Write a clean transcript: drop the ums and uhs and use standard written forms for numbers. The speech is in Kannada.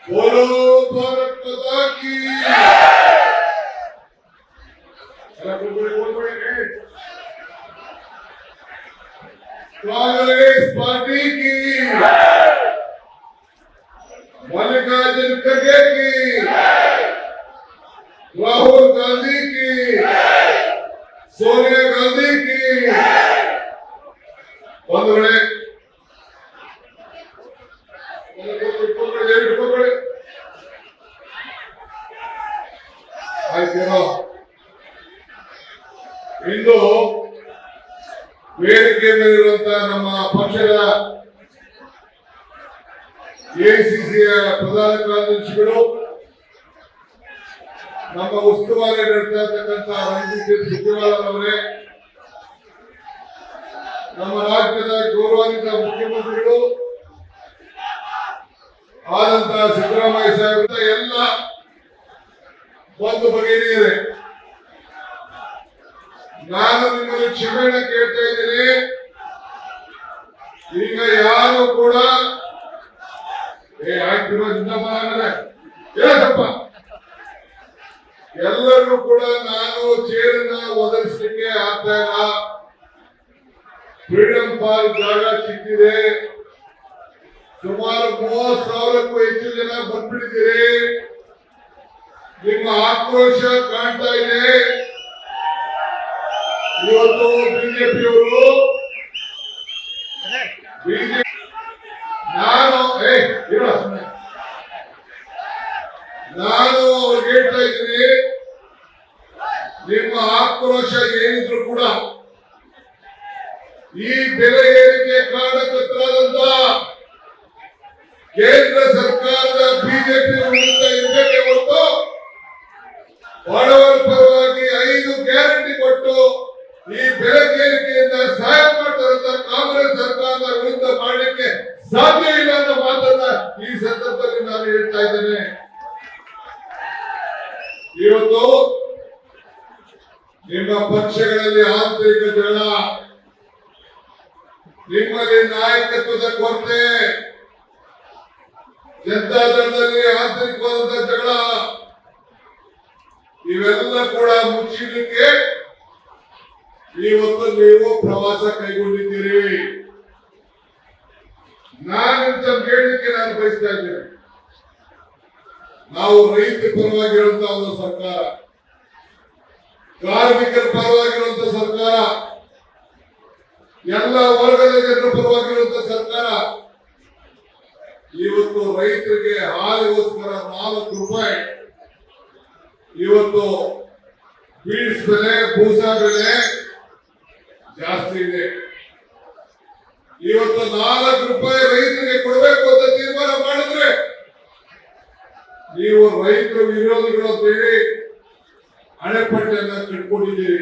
बोलो भारत माता की कांग्रेस पार्टी की मल्लिकार्जुन खड़गे की राहुल गांधी की सोनिया गांधी की बंधुगळे ಇಂದು ವೇದಿಕೆ ಮೇಲಿರುವಂತಹ ನಮ್ಮ ಪಕ್ಷದ ಎಐಸಿಸಿಯ ಪ್ರಧಾನ ಕಾರ್ಯದರ್ಶಿಗಳು, ನಮ್ಮ ಉಸ್ತುವಾರಿ ನಡೆಸ್ತಾ ಇರ್ತಕ್ಕಂಥ ರಣಜಿತ್ ಸುರ್ಜೇವಾಲಾ ಅವರೇ, ನಮ್ಮ ರಾಜ್ಯದ ಗೌರವಾನ್ವಿತ ಮುಖ್ಯಮಂತ್ರಿಗಳು ಆದಂತಹ ಸಿದ್ದರಾಮಯ್ಯ ಸಾಹೇಬ್ ಎಲ್ಲ ಬಂಧು ಭಗಿನಿಯರೇ, ನಾನು ನಿಮ್ಮಲ್ಲಿ ಕ್ಷಮೆಯನ್ನು ಕೇಳ್ತಾ ಇದ್ದೀನಿ. ಈಗ ಯಾರು ಕೂಡ ಎಲ್ಲರಿಗೂ ಕೂಡ ನಾನು ಚೇರನ್ನ ಒದಗಿಸಲಿಕ್ಕೆ ಆಗ್ತಾ ಇಲ್ಲ. ಫ್ರೀಡಂ ಪಾರ್ಕ್ ಜಾಗ ಸಿಕ್ಕಿದೆ, ಸುಮಾರು 30,000ಕ್ಕೂ ಹೆಚ್ಚು ಜನ ಬಂದ್ಬಿಟ್ಟಿದ್ದೀರಿ. ನಿಮ್ಮ ಆಕ್ರೋಶ ಕಾಣ್ತಾ ಇದೆ. ಇವತ್ತು ಬಿಜೆಪಿಯವರು ನಾನು ಅವ್ರಿಗೆ ಹೇಳ್ತಾ ಇದ್ದೀನಿ, ನಿಮ್ಮ ಆಕ್ರೋಶ ಏನಿದ್ರು ಕೂಡ ಈ ಬೆಲೆ ಏರಿಕೆ ಕಾರಣಕರ್ತರಾದಂತ ಕೇಂದ್ರ ಸರ್ಕಾರದ ಬಿಜೆಪಿ ವಿರುದ್ಧ ಇರಬೇಕೆ ಹೊರತು ಬಡವರ ಪರವಾಗಿ 5 ಗ್ಯಾರಂಟಿ ಕೊಟ್ಟು ಈ ಬೆಲೆ ಏರಿಕೆಯಿಂದ ಸಹಾಯ ಮಾಡ್ತಾರಂತ ಕಾಂಗ್ರೆಸ್ ಸರ್ಕಾರದ ವಿರುದ್ಧ ಮಾಡಲಿಕ್ಕೆ ಸಾಧ್ಯ ಇಲ್ಲ ಅನ್ನೋ ಮಾತನ್ನ ಈ ಸಂದರ್ಭದಲ್ಲಿ ನಾನು ಹೇಳ್ತಾ ಇದ್ದೇನೆ. ಇವತ್ತು ನಿಮ್ಮ ಪಕ್ಷಗಳಲ್ಲಿ ಆಂತರಿಕ ಜಗಳ, ನಿಮ್ಮಲ್ಲಿ ನಾಯಕತ್ವದ ಕೊರತೆ, ಜನತಾದಳದಲ್ಲಿ ಆಂತರಿಕವಾದಂತಹ ಜಗಳ, ಇವೆಲ್ಲ ಕೂಡ ಮುಚ್ಚಲಿಕ್ಕೆ ಇವತ್ತು ನೀವು ಪ್ರವಾಸ ಕೈಗೊಂಡಿದ್ದೀರಿ. ಹೇಳಲಿಕ್ಕೆ ನಾನು ಬಯಸ್ತಾ ಇದ್ದೇನೆ, ನಾವು ರೈತರ ಪರವಾಗಿರುವಂತಹ ಒಂದು ಸರ್ಕಾರ, ಕಾರ್ಮಿಕರ ಪರವಾಗಿರುವಂತಹ ಸರ್ಕಾರ, ಎಲ್ಲ ವರ್ಗದ ಜನರ ಪರವಾಗಿರುವಂತಹ ಸರ್ಕಾರ. ಇವತ್ತು ರೈತರಿಗೆ ಹಾಲಿಗೋಸ್ಕರ 4 ರೂಪಾಯಿ ಇವತ್ತು ಬೀಡ್ಸ್ ಬೆಲೆ, ಭೂಸಾ ಬೆಲೆ ಜಾಸ್ತಿ ಇದೆ. ಇವತ್ತು 4 ರೂಪಾಯಿ ರೈತರಿಗೆ ಕೊಡಬೇಕು ಅಂತ ತೀರ್ಮಾನ ಮಾಡಿದ್ರೆ ನೀವು ರೈತರ ವಿರೋಧಿಗಳು ಅಂತ ಹೇಳಿ ಅಣೆಪಟ್ಟೆಯನ್ನ ಕಟ್ಕೊಂಡಿದ್ದೀರಿ.